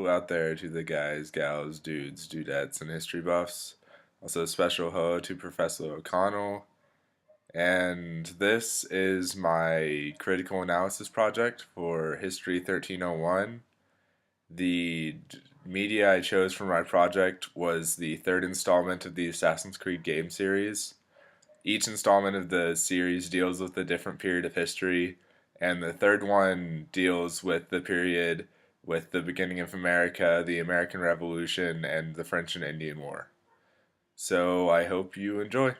hello out there to the guys, gals, dudes, dudettes, and history buffs. Also, a special hello to Professor O'Connell. And this is my critical analysis project for History 1301. The media I chose for my project was the third installment of the Assassin's Creed game series. Each installment of the series deals with a different period of history, and the third one deals with the period with the beginning of America, the American Revolution, and the French and Indian War. So I hope you enjoy.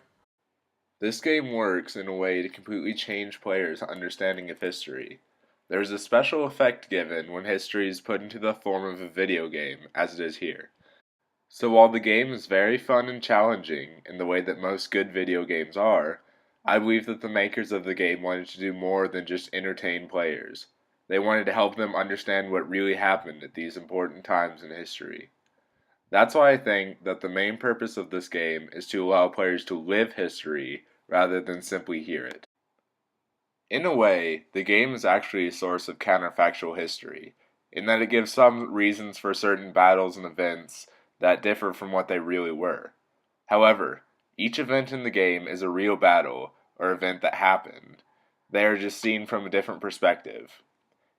This game works in a way to completely change players' understanding of history. There is a special effect given when history is put into the form of a video game, as it is here. So while the game is very fun and challenging in the way that most good video games are, I believe that the makers of the game wanted to do more than just entertain players. They wanted to help them understand what really happened at these important times in history. That's why I think that the main purpose of this game is to allow players to live history rather than simply hear it. In a way, the game is actually a source of counterfactual history, in that it gives some reasons for certain battles and events that differ from what they really were. However, each event in the game is a real battle or event that happened. They are just seen from a different perspective.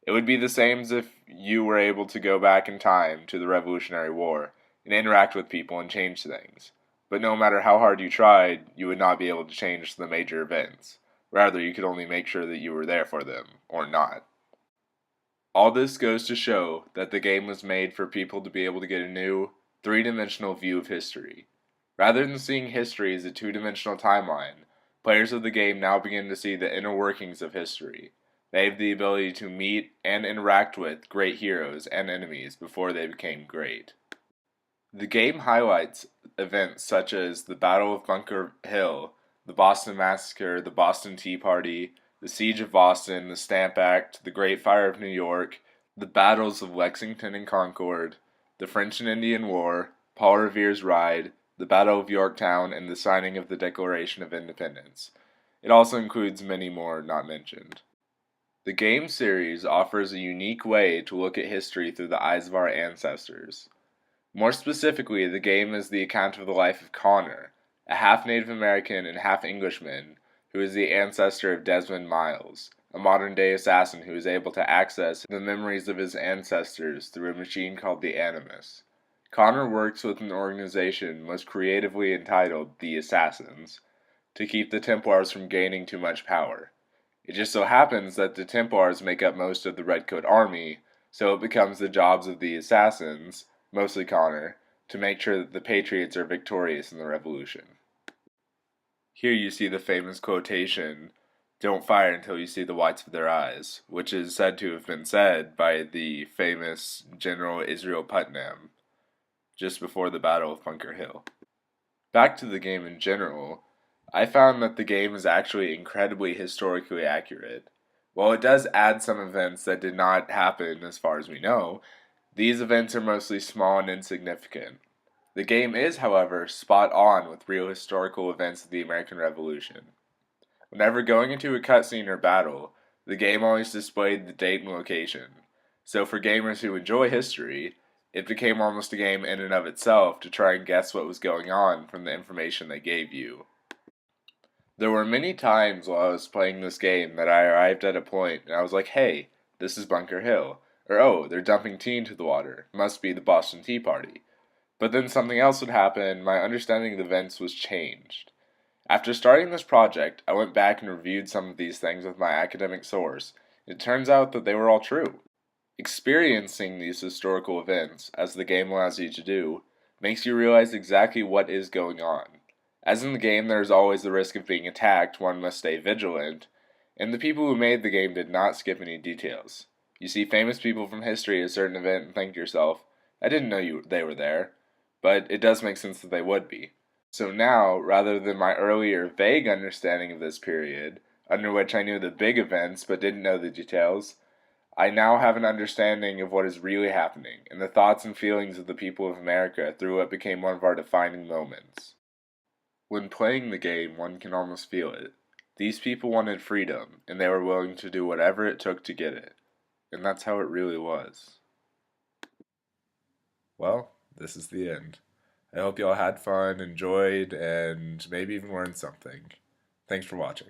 It would be the same as if you were able to go back in time to the Revolutionary War and interact with people and change things. But no matter how hard you tried, you would not be able to change the major events. Rather, you could only make sure that you were there for them, or not. All this goes to show that the game was made for people to be able to get a new, three-dimensional view of history. Rather than seeing history as a two-dimensional timeline, players of the game now begin to see the inner workings of history. They have the ability to meet and interact with great heroes and enemies before they became great. The game highlights events such as the Battle of Bunker Hill, the Boston Massacre, the Boston Tea Party, the Siege of Boston, the Stamp Act, the Great Fire of New York, the battles of Lexington and Concord, the French and Indian War, Paul Revere's Ride, the Battle of Yorktown, and the signing of the Declaration of Independence. It also includes many more not mentioned. The game series offers a unique way to look at history through the eyes of our ancestors. More specifically, the game is the account of the life of Connor, a half Native American and half Englishman who is the ancestor of Desmond Miles, a modern-day assassin who is able to access the memories of his ancestors through a machine called the Animus. Connor works with an organization most creatively entitled the Assassins to keep the Templars from gaining too much power. It just so happens that the Templars make up most of the Redcoat army, so it becomes the jobs of the Assassins, mostly Connor, to make sure that the Patriots are victorious in the Revolution. Here you see the famous quotation, "Don't fire until you see the whites of their eyes," which is said to have been said by the famous General Israel Putnam just before the Battle of Bunker Hill. Back to the game in general, I found that the game is actually incredibly historically accurate. While it does add some events that did not happen as far as we know, these events are mostly small and insignificant. The game is, however, spot on with real historical events of the American Revolution. Whenever going into a cutscene or battle, the game always displayed the date and location. So for gamers who enjoy history, it became almost a game in and of itself to try and guess what was going on from the information they gave you. There were many times while I was playing this game that I arrived at a point and I was like, hey, this is Bunker Hill. Or, oh, they're dumping tea into the water. Must be the Boston Tea Party. But then something else would happen and my understanding of the events was changed. After starting this project, I went back and reviewed some of these things with my academic source. It turns out that they were all true. Experiencing these historical events, as the game allows you to do, makes you realize exactly what is going on. As in the game, there is always the risk of being attacked, one must stay vigilant, and the people who made the game did not skip any details. You see famous people from history at a certain event and think to yourself, I didn't know they were there, but it does make sense that they would be. So now, rather than my earlier vague understanding of this period, under which I knew the big events but didn't know the details, I now have an understanding of what is really happening and the thoughts and feelings of the people of America through what became one of our defining moments. When playing the game, one can almost feel it. These people wanted freedom, and they were willing to do whatever it took to get it. And that's how it really was. Well, this is the end. I hope y'all had fun, enjoyed, and maybe even learned something. Thanks for watching.